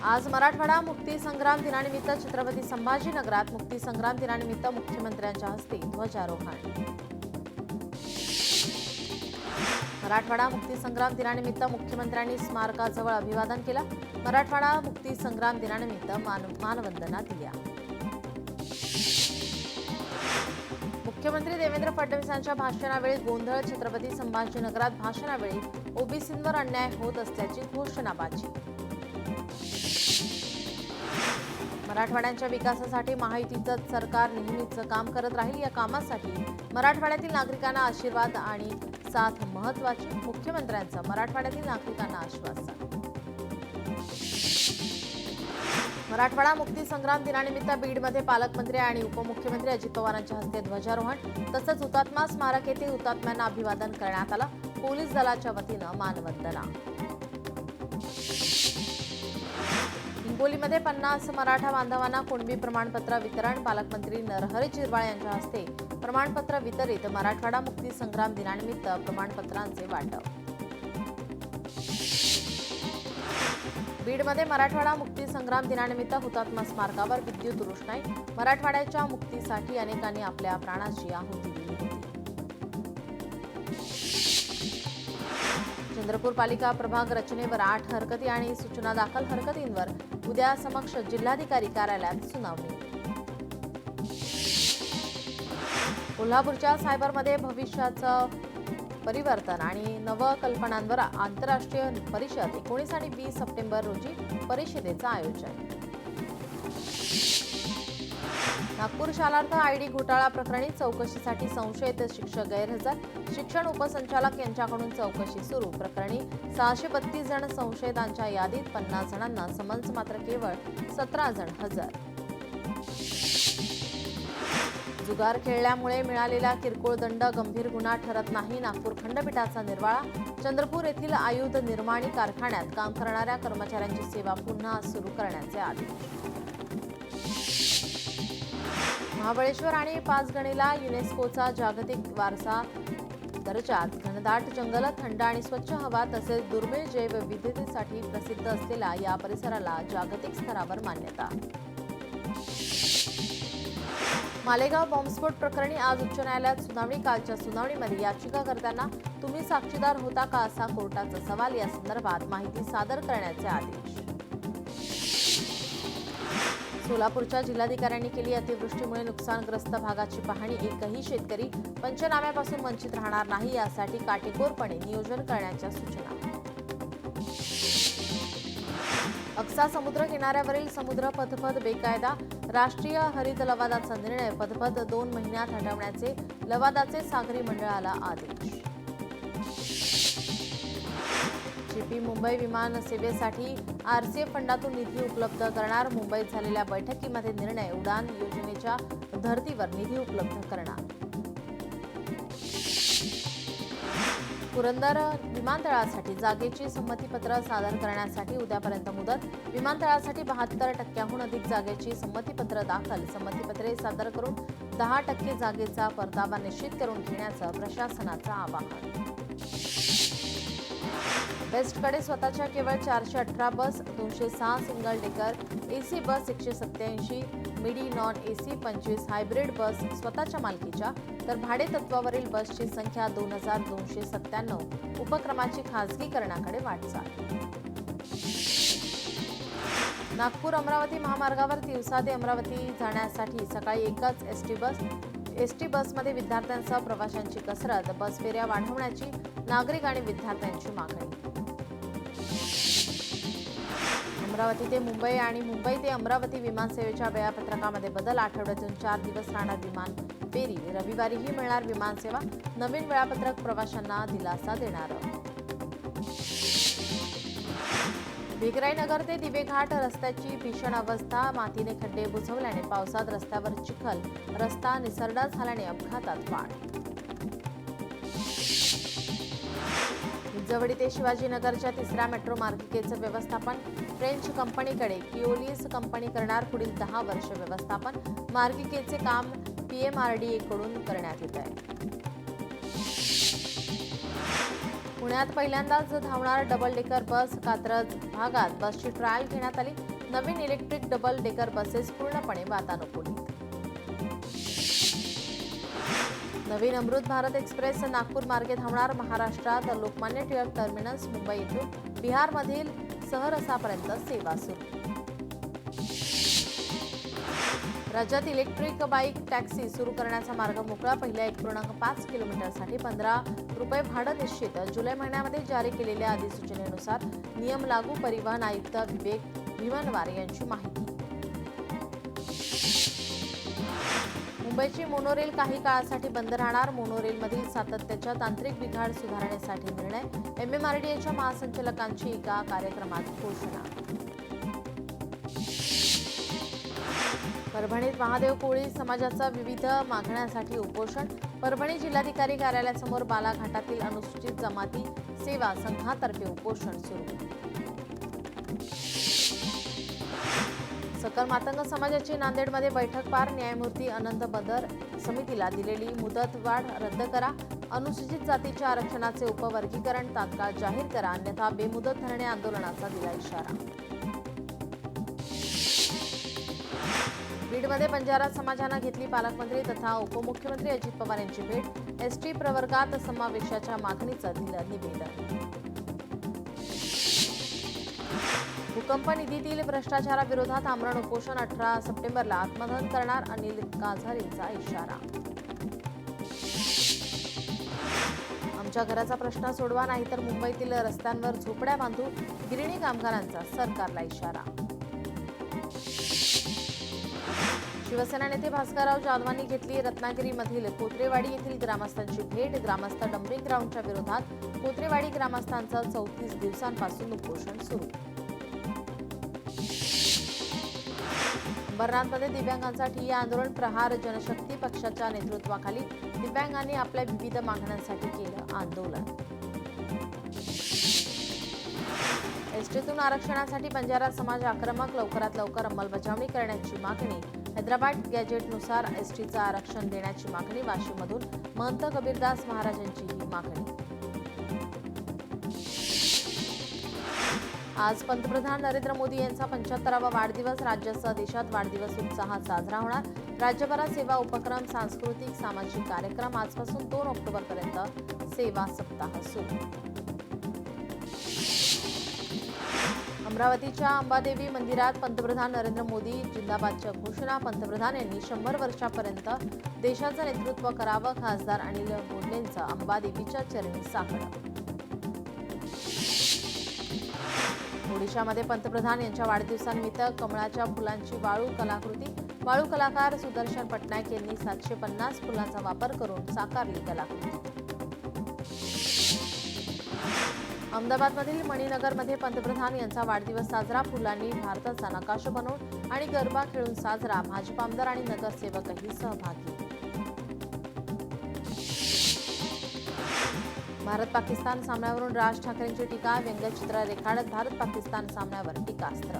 आज मराठवाडा मुक्ती संग्राम दिनानिमित्त छत्रपती संभाजीनगरात मुक्ती संग्राम दिनानिमित्त मुख्यमंत्र्यांच्या हस्ते ध्वजारोहण। मराठवाडा मुक्ती संग्राम दिनानिमित्त मुख्यमंत्र्यांनी स्मारकाजवळ अभिवादन केलं। मराठवाडा मुक्ती संग्राम दिनानिमित्त मानवंदना दिल्या। मुख्यमंत्री देवेंद्र फडणवीसांच्या भाषणावेळी गोंधळ। छत्रपती संभाजीनगरात भाषणावेळी ओबीसींवर अन्याय होत असल्याची घोषणाबाजी। मराठवाड्यांच्या विकासासाठी महायुतीचं सरकार नेहमीच काम करत राहील। या कामासाठी मराठवाड्यातील नागरिकांना आशीर्वाद आणि साथ महत्त्वाची। मुख्यमंत्र्यांचं मराठवाड्यातील नागरिकांना आश्वासन। मराठवाडा मुक्ती संग्राम दिनानिमित्त बीडमध्ये पालकमंत्री आणि उपमुख्यमंत्री अजित पवारांच्या हस्ते ध्वजारोहण तसंच हुतात्मा स्मारक येथे हुतात्म्यांना अभिवादन करण्यात आलं। पोलीस दलाच्या वतीनं मानवंदना। हिंगोलीमध्ये 50 मराठा बांधवांना कुणबी प्रमाणपत्र वितरण। पालकमंत्री नरहरी झिरवाळ यांच्या हस्ते प्रमाणपत्र वितरित। मराठवाडा मुक्ती संग्राम दिनानिमित्त प्रमाणपत्रांचे वाटप। बीडमध्ये मराठवाडा मुक्ती संग्राम दिनानिमित्त हुतात्मा स्मारकावर विद्युत रोषणाई। मराठवाड्याच्या मुक्तीसाठी अनेकांनी आपल्या प्राणाची आहुती दिली होती। चंद्रपूर पालिका प्रभाग रचनेवर 8 हरकती आणि सूचना दाखल। हरकतींवर उद्या समक्ष जिल्हाधिकारी कार्यालयात सुनावणी। कोल्हापूरच्या सायबरमध्ये भविष्याचं परिवर्तन आणि नवकल्पनांवर आंतरराष्ट्रीय परिषद 19 आणि 20 सप्टेंबर रोजी परिषदेचं आयोजन। नागपूर शालार्थ आयडी घोटाळा प्रकरणी चौकशीसाठी संशयित शिक्षक गैरहजर। शिक्षण उपसंचालक यांच्याकडून चौकशी सुरू। प्रकरणी 632 जण संशयितांच्या यादीत 50 जणांना समन्स, मात्र केवळ 17 जण हजर। जुगार खेळल्यामुळे मिळालेला किरकोळ दंड गंभीर गुन्हा ठरत नाही। नागपूर खंडपीठाचा निर्वाळा। चंद्रपूर येथील आयुध निर्माणी कारखान्यात काम करणाऱ्या कर्मचाऱ्यांची सेवा पुन्हा सुरू करण्याचे आदेश। महाबळेश्वर आणि पाचगणीला युनेस्कोचा जागतिक वारसा दर्जा। घनदाट जंगल, थंड आणि स्वच्छ हवा तसेच दुर्मिळ जैवविविधतेसाठी प्रसिद्ध असलेल्या या परिसराला जागतिक स्तरावर मान्यता। मालेगाव बॉम्बस्फोट प्रकरणी आज उच्च न्यायालयात सुनावणी। कालच्या सुनावणीमध्ये याचिकाकर्त्यांना तुम्ही साक्षीदार होता का असा कोर्टाचा सवाल। या संदर्भात माहिती सादर करण्याचे आदेश। सोलापूरच्या जिल्हाधिकाऱ्यांनी केली अतिवृष्टीमुळे नुकसानग्रस्त भागाची पाहणी। एकही शेतकरी पंचनाम्यापासून वंचित राहणार नाही यासाठी काटेकोरपणे नियोजन करण्याच्या सूचना। अक्सा समुद्र किनाऱ्यावरील समुद्र पथपथ बेकायदा। राष्ट्रीय हरित लवादाचा निर्णय। पथपथ 2 महिन्यात हटवण्याचे लवादाचे सागरी मंडळाला आदेश। जीपी मुंबई विमान सेवेसाठी आरसीएफ फंडातून निधी उपलब्ध करणार। मुंबईत झालेल्या बैठकीमध्ये निर्णय। उडान योजनेच्या धर्तीवर निधी उपलब्ध करणार। पुरंदर विमानतळासाठी जागेची संमतीपत्र सादर करण्यासाठी उद्यापर्यंत मुदत। विमानतळासाठी 72% अधिक जागेची संमतीपत्र दाखल। संमतीपत्रे सादर करून 10% जागेचा परतावा निश्चित करून घेण्याचं प्रशासनाचं आवाहन। बेस्टकडे स्वतःच्या केवळ 418 बस, 206 सिंगल डेकर एसी बस, 187 मिडी नॉन एसी, 25 हायब्रिड बस स्वतःच्या मालकीच्या, तर भाडे तत्वावरील बसची संख्या 2297। उपक्रमाची खासगीकरणाकडे वाटचाल। नागपूर अमरावती महामार्गावर तिवसा ते अमरावती जाण्यासाठी सकाळी एकच एसटी बसमध्ये विद्यार्थ्यांसह प्रवाशांची कसरत। बस फेऱ्या वाढवण्याची नागरिक आणि विद्यार्थ्यांची मागणी। अमरावती ते मुंबई आणि मुंबई ते अमरावती विमानसेवेच्या वेळापत्रकामध्ये बदल। आठवड्यातून 4 दिवस राहणार विमान फेरी। रविवारीही मिळणार विमानसेवा। नवीन वेळापत्रक प्रवाशांना दिलासा देणार। भिगराईनगर ते दिवेघाट रस्त्याची भीषण अवस्था। मातीने खड्डे बुजवल्याने पावसात रस्त्यावर चिखल, रस्ता निसरडा झाल्याने अपघातात वाढ। हिंजवडी ते शिवाजीनगरच्या 3ऱ्या मेट्रो मार्गिकेचं व्यवस्थापन फ्रेंच कंपनीकडे किओलिस कंपनी करणार। पुढील 10 वर्ष व्यवस्थापन। मार्गिकेचे काम PMRDA कडून करण्यात येत आहे। पुण्यात पहिल्यांदाच धावणार डबल डेकर बस। कात्रज भागात बसची ट्रायल घेण्यात आली। नवीन इलेक्ट्रिक डबल डेकर बसेस पूर्णपणे वातानुकूलित. नवीन अमृत भारत एक्सप्रेस नागपूर मार्गे धावणार. महाराष्ट्रात लोकमान्य टिळक टर्मिनस मुंबई येथून बिहारमधील सहरसापर्यंत सेवा सुरू. राज्यात इलेक्ट्रिक बाईक टॅक्सी सुरू करण्याचा मार्ग मोकळा. पहिल्या 1.5 किलोमीटरसाठी ₹15 भाडं निश्चित. जुलै महिन्यामध्ये जारी केलेल्या अधिसूचनेनुसार नियम लागू. परिवहन आयुक्त विवेक भीमनवार यांची माहिती. मुंबईची मोनोरेल काही काळासाठी बंद राहणार. मोनोरेलमधील सातत्याच्या तांत्रिक बिघाड सुधारण्यासाठी निर्णय. MMRDAच्या महासंचालकांची एका कार्यक्रमात घोषणा. परभणीत महादेव कोळी समाजाचा विविध मागण्यांसाठी उपोषण. परभणी जिल्हाधिकारी कार्यालयासमोर बालाघाटातील अनुसूचित जमाती सेवा संघातर्फे उपोषण सुरू. सकल मातंग समाजाची नांदेडमध्ये बैठक पार. न्यायमूर्ती अनंत बदर समितीला दिलेली मुदतवाढ रद्द करा. अनुसूचित जातीच्या आरक्षणाचे उपवर्गीकरण तात्काळ जाहीर करा, अन्यथा बेमुदत धरणे आंदोलनाचा दिला इशारा. बीडमध्ये बंजारा समाजानं घेतली पालकमंत्री तथा उपमुख्यमंत्री अजित पवार यांची भेट. एसटी प्रवर्गात समावेशाच्या मागणीचं दिलं निवेदन. भूकंप निधीतील भ्रष्टाचाराविरोधात आमरण उपोषण. 18 सप्टेंबरला आत्मदहन करणार. अनिल काझारींचा इशारा. आमच्या घराचा प्रश्न सोडवा, नाहीतर मुंबईतील रस्त्यांवर झोपड्या बांधू. गिरणी कामगारांचा सरकारला इशारा. शिवसेना नेते भास्करराव जाधवांनी घेतली रत्नागिरीमधील कोत्रेवाडी येथील ग्रामस्थांची भेट. ग्रामस्थ डंपिंग ग्राउंडच्या विरोधात कोत्रेवाडी ग्रामस्थांचं 34 दिवसांपासून उपोषण सुरू. अंबरनाथमध्ये दिव्यांगांचा ठिय्या आंदोलन. प्रहार जनशक्ती पक्षाच्या नेतृत्वाखाली दिव्यांगांनी आपल्या विविध मागण्यांसाठी केलं आंदोलन. एसटीतून आरक्षणासाठी बंजारा समाज आक्रमक. लवकरात लवकर अंमलबजावणी करण्याची मागणी. हैदराबाद गॅजेटनुसार एसटीचं आरक्षण देण्याची मागणी. वाशीमधून महंत कबीरदास महाराजांची ही मागणी. आज पंतप्रधान नरेंद्र मोदी यांचा 75वा वाढदिवस. राज्यासह देशात वाढदिवस उत्साहात साजरा होणार. राज्यभरात सेवा उपक्रम, सांस्कृतिक सामाजिक कार्यक्रम. आजपासून 2 ऑक्टोबरपर्यंत सेवा सप्ताह सुरू. अमरावतीच्या अंबादेवी मंदिरात पंतप्रधान नरेंद्र मोदी जिंदाबादच्या घोषणा. पंतप्रधान यांनी 100 वर्षापर्यंत देशाचं नेतृत्व करावं. खासदार अनिल बोंडेंचं अंबादेवीच्या चरणी साकडं. ओडिशामध्ये पंतप्रधान यांच्या वाढदिवसानिमित्त कमळाच्या फुलांची वाळू कलाकृती. वाळू कलाकार सुदर्शन पटनायक यांनी 750 फुलांचा वापर करून साकारली कलाकृती. अहमदाबादमधील मणिनगरमध्ये पंतप्रधान यांचा वाढदिवस साजरा. फुलांनी भारताचा नकाशा बनवून आणि गरबा खेळून साजरा. भाजप आमदार आणि नगरसेवकही सहभागी. भारत पाकिस्तान सामन्यावरून राज ठाकरेंची टीका. व्यंगचित्र रेखाटत भारत पाकिस्तान सामन्यावर टीकास्त्र.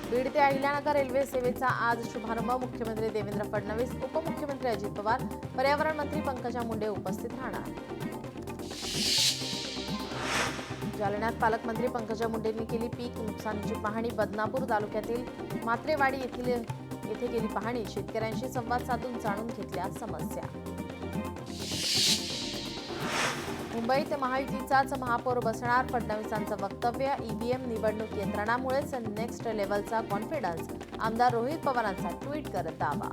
बीड ते अहिल्यानगर रेल्वे सेवेचा आज शुभारंभ. मुख्यमंत्री देवेंद्र फडणवीस, उपमुख्यमंत्री अजित पवार, पर्यावरण मंत्री पंकजा मुंडे उपस्थित राहणार. जालन्यात पालकमंत्री पंकजा मुंडेंनी केली पीक नुकसानीची पाहणी. बदनापूर तालुक्यातील मात्रेवाडी येथे केली पाहणी. शेतकऱ्यांशी संवाद साधून जाणून घेतल्या समस्या. मुंबईत महायुतीचाच महापौर बसणार. फडणवीसांचं वक्तव्य. ईव्हीएम निवडणूक यंत्रणामुळेच नेक्स्ट लेव्हलचा कॉन्फिडन्स. आमदार रोहित पवारांचा ट्विट करत दावा.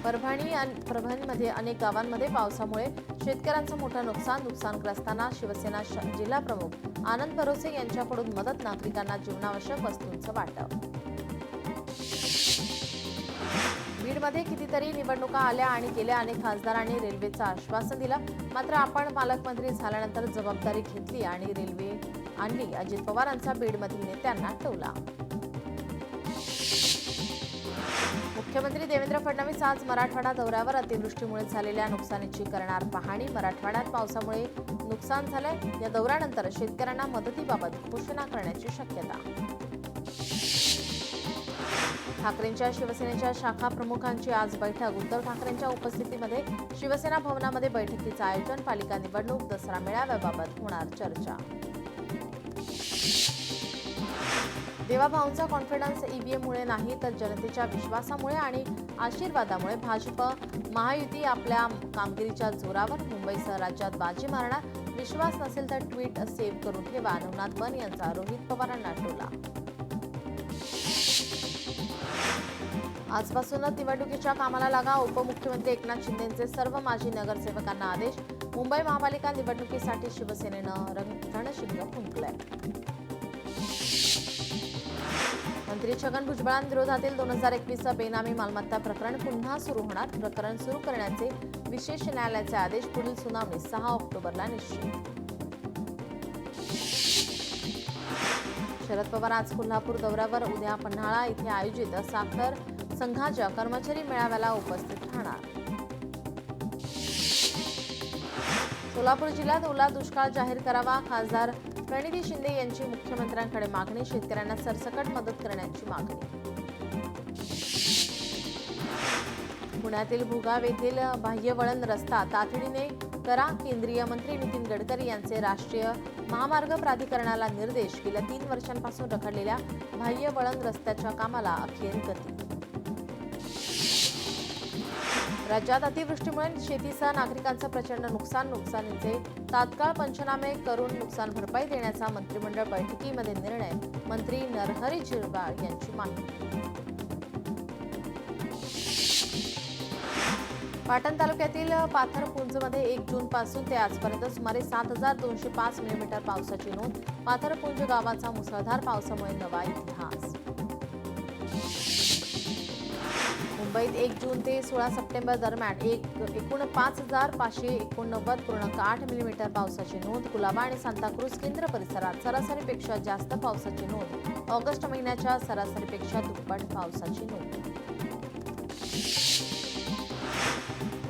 परभणीमध्ये अनेक गावांमध्ये पावसामुळे शेतकऱ्यांचं मोठं नुकसान. नुकसानग्रस्तांना शिवसेना जिल्हाप्रमुख आनंद भरोसे यांच्याकडून मदत. नागरिकांना जीवनावश्यक वस्तूंचं वाटप. बीडमध्ये कितीतरी निवडणुका आल्या आणि गेल्या. अनेक खासदारांनी रेल्वेचं आश्वासन दिलं. मात्र आपण पालकमंत्री झाल्यानंतर जबाबदारी घेतली आणि रेल्वे आणली. अजित पवारांचा बीडमधील नेत्यांना टोला. मुख्यमंत्री देवेंद्र फडणवीस आज मराठवाडा दौऱ्यावर. अतिवृष्टीमुळे झालेल्या नुकसानीची करणार पाहणी. मराठवाड्यात पावसामुळे नुकसान झालंय. या दौऱ्यानंतर शेतकऱ्यांना मदतीबाबत घोषणा करण्याची शक्यता. ठाकरेंच्या शिवसेनेच्या शाखा प्रमुखांची आज बैठक. उद्धव ठाकरेंच्या उपस्थितीमध्ये शिवसेना भवनामध्ये बैठकीचं आयोजन. पालिका निवडणूक, दसरा मेळाव्याबाबत होणार चर्चा. देवाभाऊंचा कॉन्फिडन्स ईव्हीएममुळे नाही तर जनतेच्या विश्वासामुळे आणि आशीर्वादामुळे. भाजप महायुती आपल्या कामगिरीच्या जोरावर मुंबईसह राज्यात बाजी मारणार. विश्वास नसेल तर ट्विट सेव्ह करून ठेवा. नवनाथ बन यांचा रोहित पवारांना टोला. आजपासूनच निवडणुकीच्या कामाला लागा. उपमुख्यमंत्री एकनाथ शिंदेंचे सर्व माजी नगरसेवकांना आदेश. मुंबई महापालिका निवडणुकीसाठी शिवसेनेनं रणशिंग फुंकलंय. मंत्री छगन भुजबळांविरोधातील 2021 बेनामी मालमत्ता प्रकरण पुन्हा सुरू होणार. प्रकरण सुरू करण्याचे विशेष न्यायालयाचे आदेश. पुढील सुनावणी 6 ऑक्टोबरला निश्चित. शरद पवार आज कोल्हापूर दौऱ्यावर. उद्या पन्हाळा इथे आयोजित साखर संघाच्या कर्मचारी मेळाव्याला उपस्थित राहणार. सोलापूर जिल्ह्यात ओला दुष्काळ जाहीर करावा. खासदार प्रणिती शिंदे यांची मुख्यमंत्र्यांकडे मागणी. शेतकऱ्यांना सरसकट मदत करण्याची मागणी. पुण्यातील भुगाव येथील बाह्यवळण रस्ता तातडीने करा. केंद्रीय मंत्री नितीन गडकरी यांचे राष्ट्रीय महामार्ग प्राधिकरणाला निर्देश. गेल्या 3 वर्षांपासून रखडलेल्या बाह्यवळण रस्त्याच्या कामाला अखेर गती. राज्यात अतिवृष्टीमुळे शेतीसह नागरिकांचं प्रचंड नुकसानीचे तात्काळ पंचनामे करून नुकसान भरपाई देण्याचा मंत्रिमंडळ बैठकीमध्ये निर्णय. मंत्री नरहरी झिरवाळ यांची माहिती. पाटण तालुक्यातील पाथरपुंजमध्ये 1 जूनपासून ते आजपर्यंत सुमारे 7,205 मिलीमीटर पावसाची नोंद. पाथरपुंज गावाचा मुसळधार पावसामुळे नवा इतिहास. मुंबईत 1 जून ते 16 सप्टेंबर दरम्यान एकूण 5,589.8 मिलीमीटर पावसाची नोंद. कुलाबा आणि सांताक्रूज केंद्र परिसरात सरासरीपेक्षा जास्त पावसाची नोंद. ऑगस्ट महिन्याच्या सरासरीपेक्षा दुप्पट पावसाची नोंद.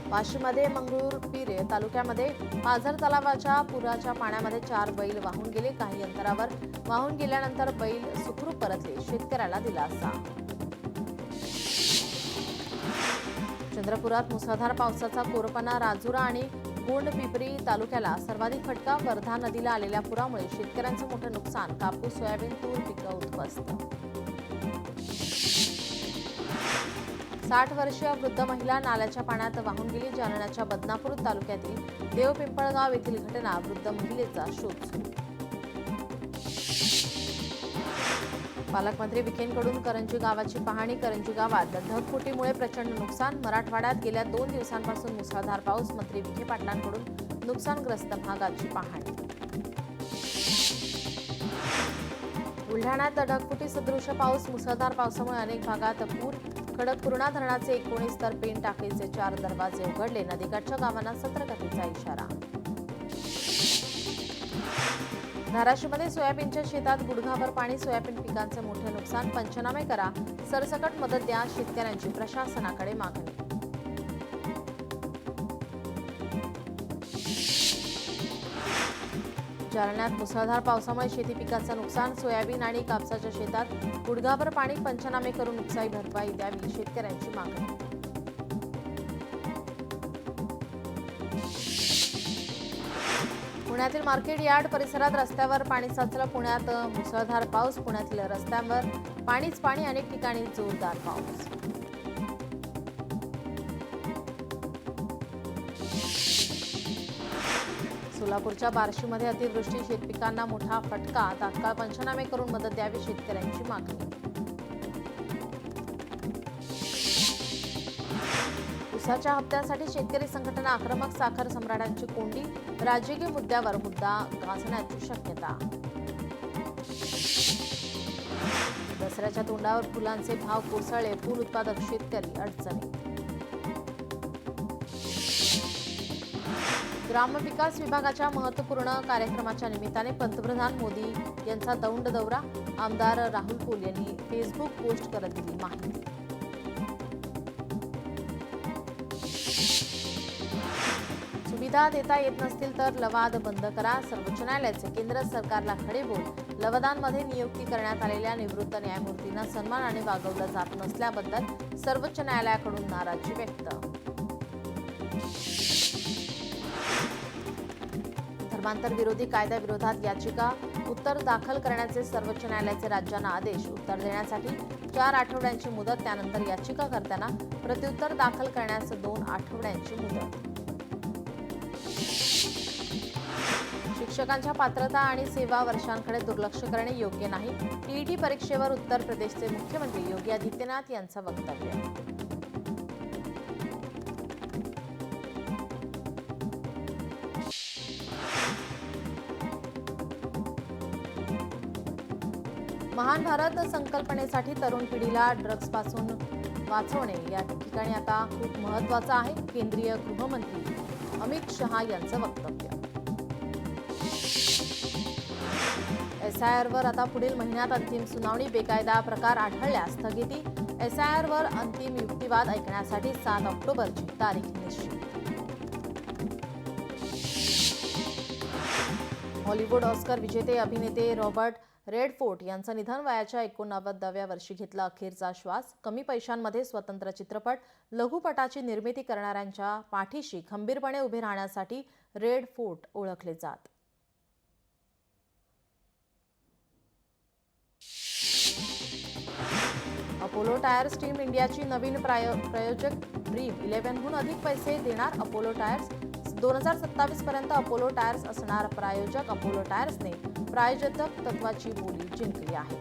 वाशीमध्ये मंगरुळपीर तालुक्यामध्ये पाझर तलावाच्या पुराच्या पाण्यामध्ये 4 बैल वाहून गेले. काही अंतरावर वाहून गेल्यानंतर बैल सुखरूप परतले. शेतकऱ्याला दिलासा. चंद्रपुरात मुसळधार पावसाचा कोरपणा. राजुरा आणि गोंडपिंपरी तालुक्याला सर्वाधिक फटका. वर्धा नदीला आलेल्या पुरामुळे शेतकऱ्यांचं मोठं नुकसान. कापूस, सोयाबीन, तूर पिकं उद्ध्वस्त. 60 वर्षीय वृद्ध महिला नाल्याच्या पाण्यात वाहून गेली. जालन्याच्या बदनापूर तालुक्यातील देवपिंपळगाव येथील घटना. वृद्ध महिलेचा शोध सुरू. पालकमंत्री विखेंकडून करंजी गावाची पाहणी. करंजी गावात ढगफुटीमुळे प्रचंड नुकसान. मराठवाड्यात गेल्या 2 दिवसांपासून मुसळधार पाऊस. मंत्री विखे पाटलांकडून नुकसानग्रस्त भागाची पाहणी. बुलढाण्यात ढगफुटी सदृश पाऊस. मुसळधार पावसामुळे अनेक भागात पूर. खडकपूर्णा धरणाचे 19 तर पेन टाकीचे 4 दरवाजे उघडले. नदीकाठच्या गावांना सतर्कतेचा इशारा. धाराशिवमध्ये सोयाबीनच्या शेतात गुडघाभर पाणी. सोयाबीन पिकांचे मोठे नुकसान. पंचनामे करा. सरसकट मदत द्या. शेतकऱ्यांची प्रशासनाकडे मागणी. जालन्यात मुसळधार पावसामुळे शेती पिकाचं नुकसान. सोयाबीन आणि कापसाच्या शेतात गुडघाभर पाणी. पंचनामे करून नुकसानी भरपाई द्यावी. शेतकऱ्यांची मागणी. पुण्यातील मार्केट यार्ड परिसरात रस्त्यावर पाणी साचलं. पुण्यात मुसळधार पाऊस. पुण्यातील रस्त्यांवर पाणीच पाणी. अनेक ठिकाणी जोरदार पाऊस. सोलापूरच्या बार्शीमध्ये अतिवृष्टी. शेतपिकांना मोठा फटका. तात्काळ पंचनामे करून मदत द्यावी. शेतकऱ्यांची मागणी. ऊसाच्या हप्त्यासाठी शेतकरी संघटना आक्रमक. साखर सम्राटांची कोंडी. राजकीय मुद्द्यावर मुद्दा गाजण्याची शक्यता. दसऱ्याच्या तोंडावर फुलांचे भाव कोसळले. फूल उत्पादक शेतकरी अडचणीत. ग्रामविकास विभागाच्या महत्त्वपूर्ण कार्यक्रमाच्या निमित्ताने पंतप्रधान मोदी यांचा दौंड दौरा. आमदार राहुल पोल यांनी फेसबुक पोस्ट करत दिली माहिती. सुविधा देता येत नसतील तर लवाद बंद करा. सर्वोच्च न्यायालयाचे केंद्र सरकारला खडे बोल. लवादांमध्ये नियुक्ती करण्यात आलेल्या निवृत्त न्यायमूर्तींना सन्मानाने वागवलं जात नसल्याबद्दल सर्वोच्च न्यायालयाकडून नाराजी व्यक्त. धर्मांतर विरोधी कायद्याविरोधात याचिका उत्तर दाखल करण्याचे सर्वोच्च न्यायालयाचे राज्यांना आदेश. उत्तर देण्यासाठी 4 आठवड्यांची मुदत, त्यानंतर याचिकाकर्त्यांना प्रत्युत्तर दाखल करण्यास 2 आठवड्यांची मुदत. शिक्षकांच्या पात्रता आणि सेवा वर्षांकडे दुर्लक्ष करणे योग्य नाही. टीईटी परीक्षेवर उत्तर प्रदेशचे मुख्यमंत्री योगी आदित्यनाथ यांचं वक्तव्य. महान भारत संकल्पनेसाठी तरुण पिढीला ड्रग्जपासून वाचवणे या ठिकाणी आता खूप महत्त्वाचं आहे. केंद्रीय गृहमंत्री अमित शहा यांचं वक्तव्य. एसआयआरवर आता पुढील महिन्यात अंतिम सुनावणी. बेकायदा प्रकार आढळल्यास स्थगिती. एसआयआरवर अंतिम युक्तिवाद ऐकण्यासाठी 7 ऑक्टोबरची तारीख निश्चित. हॉलिवूड ऑस्कर विजेते अभिनेते रॉबर्ट रेडफोर्ट यांचं निधन. वयाच्या 89व्या वर्षी घेतला अखेरचा श्वास. कमी पैशांमध्ये स्वतंत्र चित्रपट, लघुपटाची निर्मिती करणाऱ्यांच्या पाठीशी खंबीरपणे उभे राहण्यासाठी रेडफोर्ट ओळखले जात. अपोलो टायर्स टीम इंडियाची नवीन प्रायोजक. ड्रीम 11हून अधिक पैसे देणार अपोलो टायर्स. 2027 पर्यंत अपोलो टायर्स असणार प्रायोजक. अपोलो टायर्सने प्रायोजक तत्वाची बोली जिंकली आहे.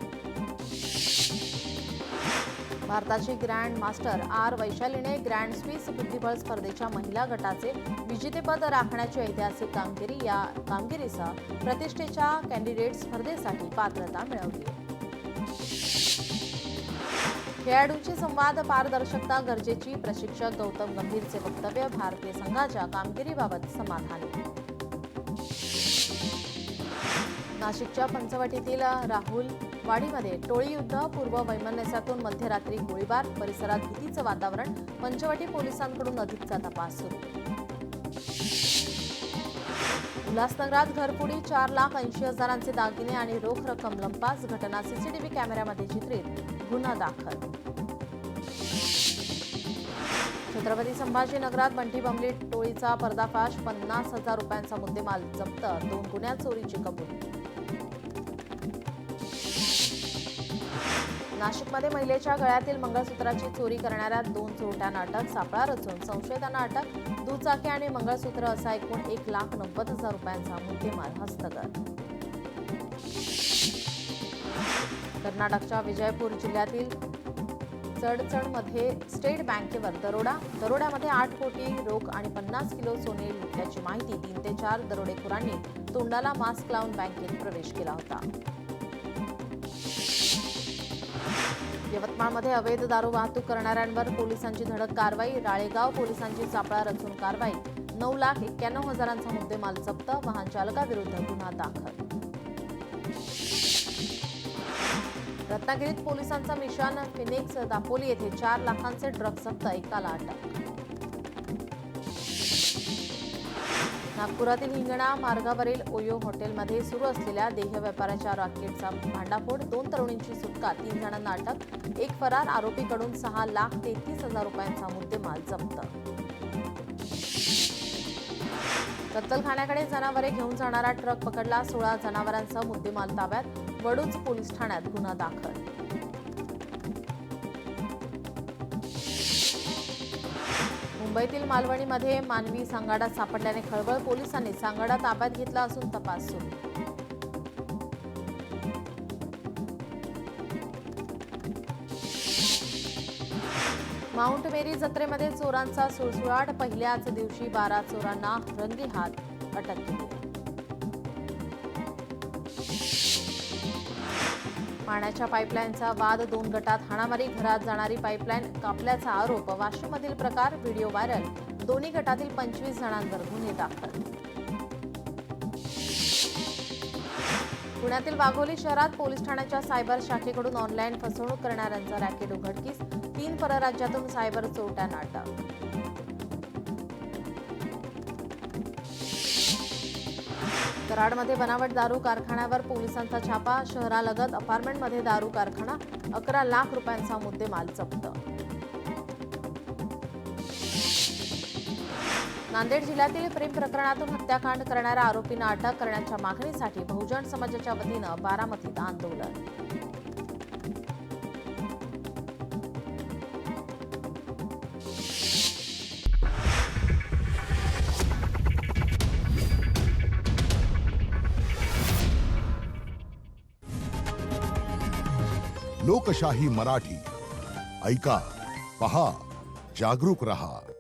भारताची ग्रँड मास्टर आर वैशालीने ग्रँड स्विस बुद्धिबळ स्पर्धेच्या महिला गटाचे विजेतेपद राखण्याची ऐतिहासिक कामगिरी. या कामगिरीसह प्रतिष्ठेच्या कॅन्डिडेट स्पर्धेसाठी पात्रता मिळवली. खेळाडूंची संवाद पारदर्शकता गरजेची. प्रशिक्षक गौतम गंभीरचे वक्तव्य. भारतीय संघाच्या कामगिरीबाबत समाधानी. नाशिकच्या पंचवटीतील राहुल वाडीमध्ये टोळी युद्ध. पूर्व वैमनस्यातून मध्यरात्री गोळीबार. परिसरात भीतीचं वातावरण. पंचवटी पोलिसांकडून अधिकचा तपास सुरू. उल्हासनगरात घरफोडी. 4,80,000चे दागिने आणि रोख रक्कम लंपास. घटना सीसीटीव्ही कॅमेऱ्यामध्ये चित्रित. गुन्हा दाखल. छत्रपती संभाजीनगरात बंटी बमली टोळीचा पर्दाफाश. 50,000 रुपयांचा मुद्देमाल जप्त. 2 गुन्ह्यात चोरीची कबुली. नाशिकमध्ये महिलेच्या गळ्यातील मंगळसूत्राची चोरी करणाऱ्या 2 चोरट्यांना अटक. सापळा रचून संशयितांना अटक. दुचाकी आणि मंगळसूत्र असा एकूण 1,90,000 रुपयांचा मुद्देमाल हस्तगत. कर्नाटकच्या विजयपूर जिल्ह्यातील चडचणमध्ये स्टेट बँकेवर दरोडा. दरोड्यामध्ये 8 कोटी रोख आणि 50 किलो सोने लुटल्याची माहिती. 3 ते 4 दरोडेखोरांनी तोंडाला मास्क लावून बँकेत प्रवेश केला होता. यवतमाळमध्ये अवैध दारू वाहतूक करणाऱ्यांवर पोलिसांची धडक कारवाई. राळेगाव पोलिसांची सापळा रचून कारवाई. 9,91,000चा मुद्देमाल जप्त. वाहन चालकाविरुद्ध गुन्हा दाखल. रत्नागिरीत पोलिसांचं मिशन. फिनिक्स दापोली येथे 4 लाखांचे ड्रग्ज जप्त. एकाला अटक. नागपुरातील हिंगणा मार्गावरील ओयो हॉटेलमध्ये सुरू असलेल्या देह व्यापाराच्या रॅकेटचा भांडाफोड. 2 तरुणींची सुटका. 3 जणांना अटक. 1 फरार. आरोपीकडून 6,33,000 रुपयांचा मुद्देमाल जप्त. कत्तलखान्याकडे जनावरे घेऊन जाणारा ट्रक पकडला. 16 जनावरांचा मुद्देमाल ताब्यात. वडूज पोलीस ठाण्यात गुन्हा दाखल. मुंबईतील मालवणीमध्ये मानवी सांगाडा सापडल्याने खळबळ. पोलिसांनी सांगाडा ताब्यात घेतला असून तपास सुरू. माउंट मेरी जत्रेमध्ये चोरांचा सुळसुळाट. पहिल्याच दिवशी 12 चोरांना रंगेहात अटक केली. पाण्याच्या पाईपलाईनचा वाद. 2 गटात हाणामारी. घरात जाणारी पाईपलाईन कापल्याचा आरोप. वाशिममधील प्रकार व्हिडिओ व्हायरल. दोन्ही गटातील 25 जणांवर गुन्हे दाखल. पुण्यातील वाघोली शहरात पोलीस ठाण्याच्या सायबर शाखेकडून ऑनलाईन फसवणूक करणाऱ्यांचा रॅकेट उघडकीस. 3 परराज्यातून सायबर चोरट्यांना अटक. कराडमध्ये बनावट दारू कारखान्यावर पोलिसांचा छापा. शहरालगत अपार्टमेंटमध्ये दारू कारखाना. 11 लाख रुपयांचा मुद्देमाल जप्त. नांदेड जिल्ह्यातील प्रेम प्रकरणातून हत्याकांड करणाऱ्या आरोपींना अटक करण्याच्या मागणीसाठी बहुजन समाजाच्या वतीनं बारामतीत आंदोलन. लोकशाही मराठी ऐका, पहा, जागरूक रहा.